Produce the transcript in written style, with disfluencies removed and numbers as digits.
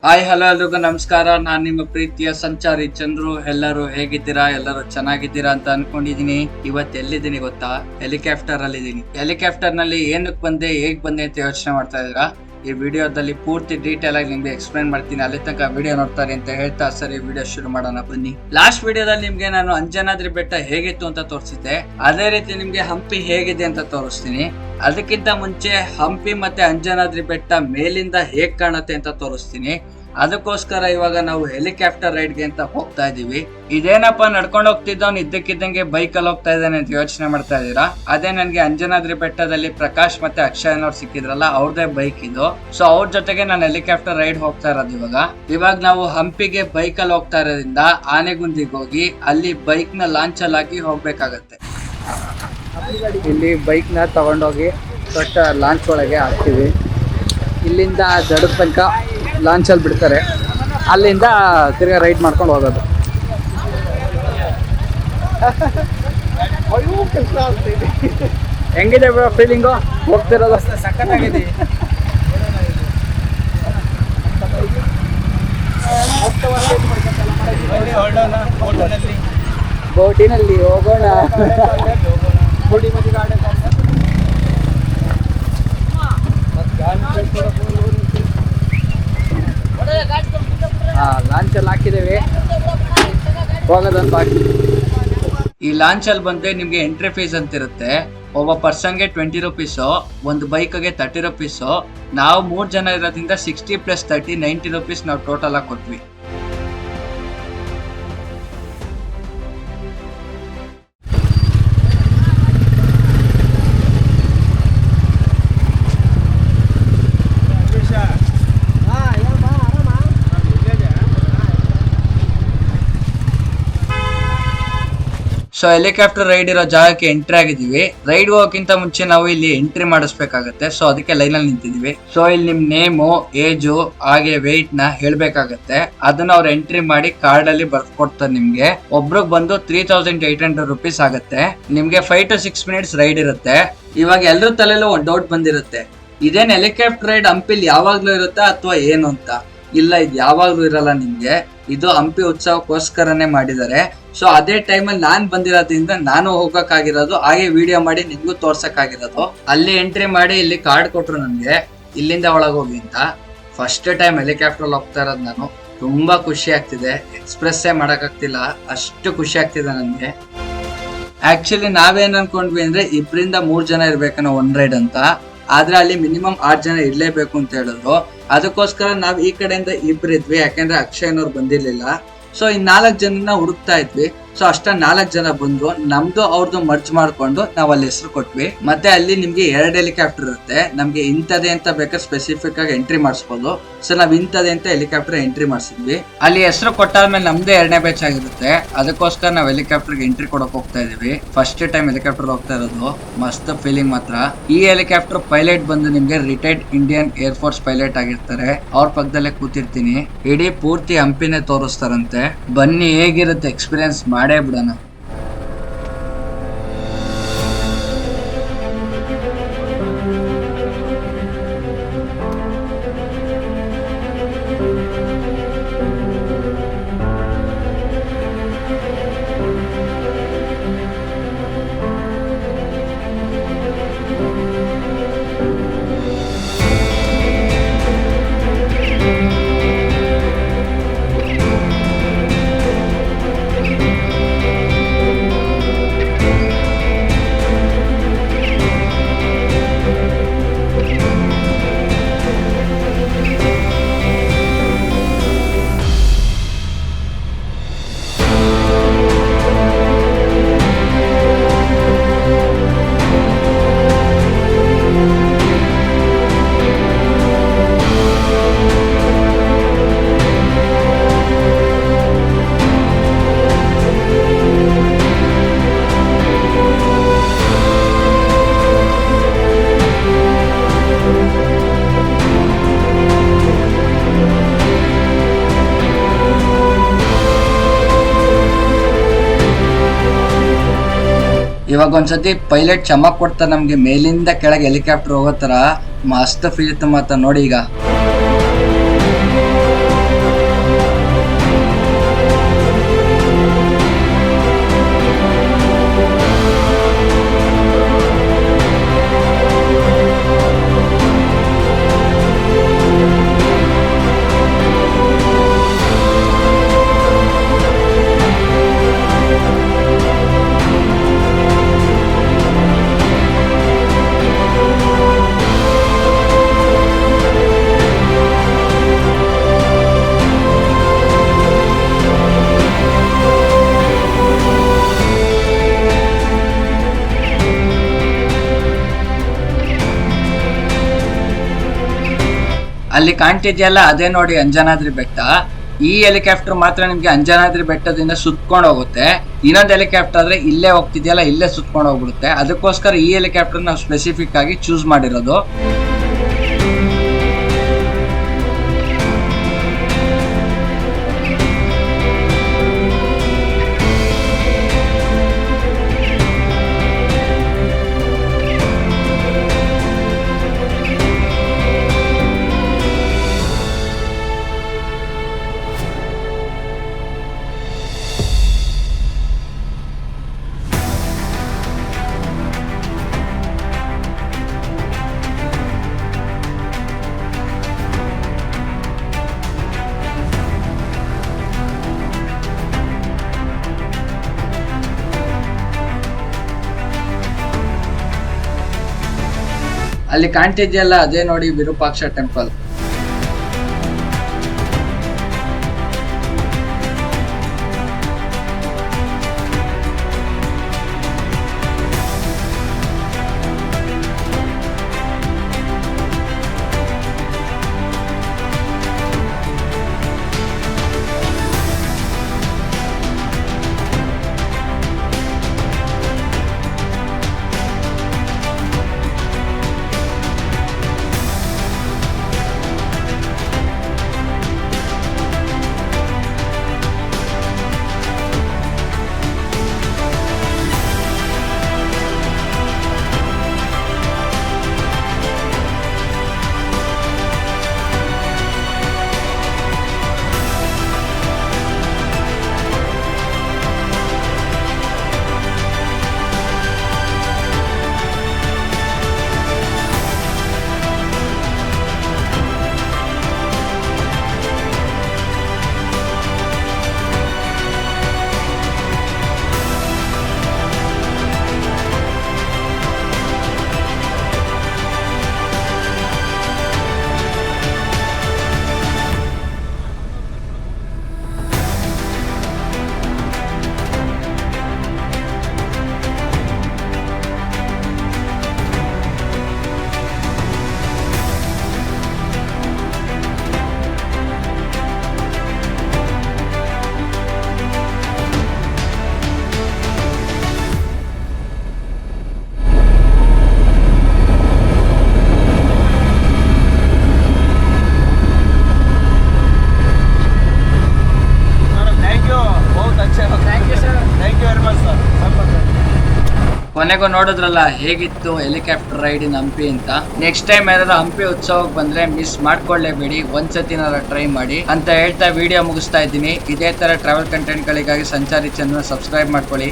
Hi hello ಎಲ್ರಿಗೂ ನಮಸ್ಕಾರ. ನಾನು ನಿಮ್ಮ ಪ್ರೀತಿಯ ಸಂಚಾರಿ ಚಂದ್ರು. ಎಲ್ಲರೂ ಹೇಗಿದ್ದೀರಾ? ಎಲ್ಲರೂ ಚೆನ್ನಾಗಿದ್ದೀರಾ ಅಂತ ಅನ್ಕೊಂಡಿದೀನಿ. ಇವತ್ತು ಎಲ್ಲಿದ್ದೀನಿ ಗೊತ್ತಾ? ಹೆಲಿಕಾಪ್ಟರ್ ಅಲ್ಲಿ ಇದೀನಿ. ಹೆಲಿಕಾಪ್ಟರ್ ನಲ್ಲಿ ಏನಕ್ಕೆ ಬಂದೆ, ಹೇಗ್ ಬಂದೆ ಅಂತ ಯೋಚನೆ ಮಾಡ್ತಾ ಇದ್ದೀರಾ? ಈ ವಿಡಿಯೋದಲ್ಲಿ ಪೂರ್ತಿ ಡೀಟೇಲ್ ಆಗಿ ನಿಮ್ಗೆ ಎಕ್ಸ್ಪ್ಲೈನ್ ಮಾಡ್ತೀನಿ. ಅಲ್ಲಿ ತನಕ ವಿಡಿಯೋ ನೋಡ್ತಾರೆ ಅಂತ ಹೇಳ್ತಾ ಸರಿ ವಿಡಿಯೋ ಶುರು ಮಾಡೋಣ ಬನ್ನಿ. ಲಾಸ್ಟ್ ವಿಡಿಯೋದಲ್ಲಿ ನಿಮ್ಗೆ ನಾನು ಅಂಜನಾದ್ರಿ ಬೆಟ್ಟ ಹೇಗಿತ್ತು ಅಂತ ತೋರಿಸಿದ್ದೆ. ಅದೇ ರೀತಿ ನಿಮ್ಗೆ ಹಂಪಿ ಹೇಗಿದೆ ಅಂತ ತೋರಿಸ್ತೀನಿ. ಅದಕ್ಕಿಂತ ಮುಂಚೆ ಹಂಪಿ ಮತ್ತೆ ಅಂಜನಾದ್ರಿ ಬೆಟ್ಟ ಮೇಲಿಂದ ಹೇಗ್ ಕಾಣುತ್ತೆ ಅಂತ ತೋರಿಸ್ತೀನಿ. ಅದಕ್ಕೋಸ್ಕರ ಇವಾಗ ನಾವು ಹೆಲಿಕಾಪ್ಟರ್ ರೈಡ್ ಗೆ ಅಂತ ಹೋಗ್ತಾ ಇದೀವಿ. ಇದೇನಪ್ಪ ನಡ್ಕೊಂಡು ಹೋಗ್ತಿದ್ದವನು ಇದ್ದಕ್ಕಿದ್ದಂಗೆ ಬೈಕ್ ಅಲ್ಲಿ ಹೋಗ್ತಾ ಇದ್ದಾನೆ ಅಂತ ಯೋಚನೆ ಮಾಡ್ತಾ ಇದೀರಾ? ಅದೇ ನನ್ಗೆ ಅಂಜನಾದ್ರಿ ಬೆಟ್ಟದಲ್ಲಿ ಪ್ರಕಾಶ್ ಮತ್ತೆ ಅಕ್ಷಯ್ ಅನ್ನೋರು ಸಿಕ್ಕಿದ್ರಲ್ಲ, ಅವ್ರದೇ ಬೈಕ್ ಇದು. ಸೊ ಅವ್ರ ಜೊತೆಗೆ ನಾನು ಹೆಲಿಕಾಪ್ಟರ್ ರೈಡ್ ಹೋಗ್ತಾ ಇರೋದು. ಇವಾಗ ನಾವು ಹಂಪಿಗೆ ಬೈಕ್ ಅಲ್ಲಿ ಹೋಗ್ತಾ ಇರೋದ್ರಿಂದ ಆನೆಗುಂದಿಗೆ ಹೋಗಿ ಅಲ್ಲಿ ಬೈಕ್ ನ ಲಾಂಚ್ ಅಲ್ಲಿ ಹಾಕಿ ಹೋಗ್ಬೇಕಾಗತ್ತೆ. ಇಲ್ಲಿ ಬೈಕ್ ನ ತಗೊಂಡೋಗಿ ದೊಡ್ಡ ಲಾಂಚ್ ಒಳಗೆ ಹಾಕ್ತಿವಿ. ಇಲ್ಲಿಂದ ದಡದ ತನಕ ಲಾಂಚ್ ಅಲ್ಲಿ ಬಿಡ್ತಾರೆ. ಅಲ್ಲಿಂದ ತಿರ್ಗಾ ರೈಡ್ ಮಾಡ್ಕೊಂಡು ಹೋಗೋದು. ಹೆಂಗಿದೆ ಬ್ರೋ ಫೀಲಿಂಗು ಹೋಗ್ತಿರೋದು? ಸಕ್ಕತ್ತಾಗಿದೆ. ಬೋಟಿನಲ್ಲಿ ಹೋಗೋಣ. ಲಾಂಚ್ ಅಲ್ಲಿ ಹಾಕಿದ್ದೇವೆ, ಹೋಗೋದಂತ ಬಾಕಿ. ಈ ಲಾಂಚ್ ಅಲ್ಲಿ ಬಂದ್ರೆ ನಿಮ್ಗೆ ಎಂಟ್ರಿ ಫೀಸ್ ಅಂತ ಇರುತ್ತೆ. ಒಬ್ಬ ಪರ್ಸನ್ಗೆ 20 ರುಪೀಸು, ಒಂದು ಬೈಕ್ಗೆ 30 ರುಪೀಸು. ನಾವು 3 ಜನ ಇರೋದ್ರಿಂದ 60 + 30 90 ರುಪೀಸ್ ನಾವು ಟೋಟಲ್ ಆಗಿ ಕೊಟ್ವಿ. ಸೊ ಹೆಲಿಕಾಪ್ಟರ್ ರೈಡ್ ಇರೋ ಜಾಗಕ್ಕೆ ಎಂಟ್ರಿ ಆಗಿದೀವಿ. ರೈಡ್ ಹೋಗೋಕ್ಕಿಂತ ಮುಂಚೆ ನಾವು ಇಲ್ಲಿ ಎಂಟ್ರಿ ಮಾಡಿಸ್ಬೇಕಾಗತ್ತೆ. ಸೊ ಅದಕ್ಕೆ ಲೈನ್ ಅಲ್ಲಿ ನಿಂತಿದೀವಿ. ಸೊ ಇಲ್ಲಿ ನಿಮ್ ನೇಮು, ಏಜು ಹಾಗೆ ವೆಯ್ಟ್ ನ ಹೇಳ್ಬೇಕಾಗತ್ತೆ. ಅದನ್ನ ಅವ್ರು ಎಂಟ್ರಿ ಮಾಡಿ ಕಾರ್ಡ್ ಅಲ್ಲಿ ಬರ್ಕೊಡ್ತಾರೆ. ನಿಮ್ಗೆ ಒಬ್ರಿಗೆ ಬಂದು 3800 ರುಪೀಸ್ ಆಗುತ್ತೆ. ನಿಮ್ಗೆ 5 to 6 ಮಿನಿಟ್ಸ್ ರೈಡ್ ಇರುತ್ತೆ. ಇವಾಗ ಎಲ್ರ ತಲೆಯಲ್ಲೂ ಒಂದು ಡೌಟ್ ಬಂದಿರುತ್ತೆ, ಇದೇನ್ ಹೆಲಿಕಾಪ್ಟರ್ ರೈಡ್ ಹಂಪಿಲಿ ಯಾವಾಗ್ಲೂ ಇರುತ್ತಾ ಅಥವಾ ಏನು ಅಂತ? ಇಲ್ಲ, ಇದು ಯಾವಾಗ್ಲೂ ಇರಲ್ಲ. ನಿಮ್ಗೆ ಇದು ಹಂಪಿ ಉತ್ಸವಕ್ಕೋಸ್ಕರನೇ ಮಾಡಿದ್ದಾರೆ. ಸೊ ಅದೇ ಟೈಮಲ್ಲಿ ನಾನ್ ಬಂದಿರೋದ್ರಿಂದ ನಾನು ಹೋಗಕ್ಕಾಗಿರೋದು, ಹಾಗೆ ವಿಡಿಯೋ ಮಾಡಿ ನಿಮ್ಗೂ ತೋರ್ಸಕ್ಕಾಗಿರೋದು. ಅಲ್ಲಿ ಎಂಟ್ರಿ ಮಾಡಿ ಇಲ್ಲಿ ಕಾರ್ಡ್ ಕೊಟ್ರು ನನ್ಗೆ, ಇಲ್ಲಿಂದ ಒಳಗೆ ಹೋಗಿ ಅಂತ. ಫಸ್ಟ್ ಟೈಮ್ ಹೆಲಿಕಾಪ್ಟರ್ ಹೋಗ್ತಾ ಇರೋದು ನಾನು. ತುಂಬಾ ಖುಷಿ ಆಗ್ತಿದೆ, ಎಕ್ಸ್ಪ್ರೆಸ್ಸೇ ಮಾಡಕ್ಕಾಗ್ತಿಲ್ಲ, ಅಷ್ಟು ಖುಷಿ ಆಗ್ತಿದೆ ನನ್ಗೆ. ಆಕ್ಚುಲಿ ನಾವೇನ್ ಅನ್ಕೊಂಡ್ವಿ ಅಂದ್ರೆ 2-3 ಜನ ಇರ್ಬೇಕನ್ನೋ ಒನ್ ರೈಡ್ ಅಂತ. ಆದ್ರೆ ಅಲ್ಲಿ ಮಿನಿಮಮ್ 8 ಜನ ಇರ್ಲೇಬೇಕು ಅಂತ ಹೇಳಿದ್ರು. ಅದಕ್ಕೋಸ್ಕರ ನಾವ್ ಈ ಕಡೆಯಿಂದ 2 ಇದ್ವಿ, ಯಾಕಂದ್ರೆ ಅಕ್ಷಯ್ನವ್ರು ಬಂದಿರ್ಲಿಲ್ಲ. ಸೊ ಈ 4 ಜನನ ಹುಡುಕ್ತಾ ಇದ್ವಿ. ಸೊ ಅಷ್ಟ 4 ಜನ ಬಂದ್ರು. ನಮ್ದು ಅವ್ರದ್ದು ಮರ್ಜ್ ಮಾಡ್ಕೊಂಡು ನಾವ್ ಅಲ್ಲಿ ಹೆಸರು ಕೊಟ್ವಿ. ಮತ್ತೆ ಅಲ್ಲಿ ನಿಮ್ಗೆ 2 ಹೆಲಿಕಾಪ್ಟರ್ ಇರುತ್ತೆ. ನಮ್ಗೆ ಇಂಥದೇ ಅಂತ ಬೇಕಾದ್ರೆ ಸ್ಪೆಸಿಫಿಕ್ ಆಗಿ ಎಂಟ್ರಿ ಮಾಡಿಸ್ಬೋದು. ಸೊ ನಾವ್ ಇಂಥದೇ ಅಂತ ಹೆಲಿಕಾಪ್ಟರ್ ಎಂಟ್ರಿ ಮಾಡಿಸಿದ್ವಿ. ಅಲ್ಲಿ ಹೆಸರು ಕೊಟ್ಟಾದ್ಮೇಲೆ ನಮ್ದೇ 2ನೇ ಬ್ಯಾಚ್ ಆಗಿರುತ್ತೆ. ಅದಕ್ಕೋಸ್ಕರ ನಾವ್ ಹೆಲಿಕಾಪ್ಟರ್ಗೆ ಎಂಟ್ರಿ ಕೊಡಕ್ ಹೋಗ್ತಾ ಇದೀವಿ. ಫಸ್ಟ್ ಟೈಮ್ ಹೆಲಿಕಾಪ್ಟರ್ ಹೋಗ್ತಾ ಇರೋದು. ಮಸ್ತ್ ಫೀಲಿಂಗ್ ಮಾತ್ರ. ಈ ಹೆಲಿಕಾಪ್ಟರ್ ಪೈಲಟ್ ಬಂದು ನಿಮ್ಗೆ retired Indian air force pilot ಆಗಿರ್ತಾರೆ. ಅವ್ರ ಪಕ್ಕದಲ್ಲೇ ಕೂತಿರ್ತೀನಿ. ಇಡೀ ಪೂರ್ತಿ ಹಂಪಿನೇ ತೋರಿಸ್ತಾರಂತೆ. ಬನ್ನಿ, ಹೇಗಿರುತ್ತೆ ಎಕ್ಸ್ಪೀರಿಯನ್ಸ್ ಮಾಡೇ ಬಿಡೋಣ. ಇವಾಗ ಒಂದ್ಸತಿ ಪೈಲಟ್ ಚಮಕ್ ಕೊಡ್ತಾರೆ ನಮ್ಗೆ, ಮೇಲಿಂದ ಕೆಳಗೆ ಹೆಲಿಕಾಪ್ಟರ್ ಹೋಗೋ ತರ ಮಸ್ತ್ ಫೀಲ್ ಇತ್ತು. ಮತ್ತ ನೋಡಿ ಈಗ ಅಲ್ಲಿ ಕಾಣ್ತಿದ್ಯಲ್ಲ ಅದೇ ನೋಡಿ ಅಂಜನಾದ್ರಿ ಬೆಟ್ಟ. ಈ ಹೆಲಿಕಾಪ್ಟರ್ ಮಾತ್ರ ನಿಮ್ಗೆ ಅಂಜನಾದ್ರಿ ಬೆಟ್ಟದಿಂದ ಸುತ್ಕೊಂಡು ಹೋಗುತ್ತೆ. ಇನ್ನೊಂದು ಹೆಲಿಕಾಪ್ಟರ್ ಆದ್ರೆ ಇಲ್ಲೇ ಹೋಗ್ತಿದ್ಯಲ್ಲ ಇಲ್ಲೇ ಸುತ್ಕೊಂಡು ಹೋಗ್ಬಿಡುತ್ತೆ. ಅದಕ್ಕೋಸ್ಕರ ಈ ಹೆಲಿಕಾಪ್ಟರ್ ನಾವು ಸ್ಪೆಸಿಫಿಕ್ ಆಗಿ ಚೂಸ್ ಮಾಡಿರೋದು. ಅಲ್ಲಿ ಕಾಣ್ತಿದ್ಯಲ್ಲ ಅದೇ ನೋಡಿ ವಿರೂಪಾಕ್ಷ ಟೆಂಪಲ್. ಕೊನೆಗೂ ನೋಡಿದ್ರಲ್ಲ ಹೇಗಿತ್ತು ಹೆಲಿಕಾಪ್ಟರ್ ರೈಡ್ ಇನ್ ಹಂಪಿ ಅಂತ. ನೆಕ್ಸ್ಟ್ ಟೈಮ್ ಯಾರಾದ್ರೂ ಹಂಪಿ ಉತ್ಸವಕ್ಕೆ ಬಂದ್ರೆ ಮಿಸ್ ಮಾಡ್ಕೊಳ್ಳೇಬೇಡಿ, ಒಂದ್ಸತಿನಾರ ಟ್ರೈ ಮಾಡಿ ಅಂತ ಹೇಳ್ತಾ ವಿಡಿಯೋ ಮುಗಿಸ್ತಾ ಇದ್ದೀನಿ. ಇದೇ ತರ ಟ್ರಾವೆಲ್ ಕಂಟೆಂಟ್ ಗಳಿಗಾಗಿ ಸಂಚಾರಿ ಚಾನಲ್ ಸಬ್ಸ್ಕ್ರೈಬ್ ಮಾಡ್ಕೊಳ್ಳಿ.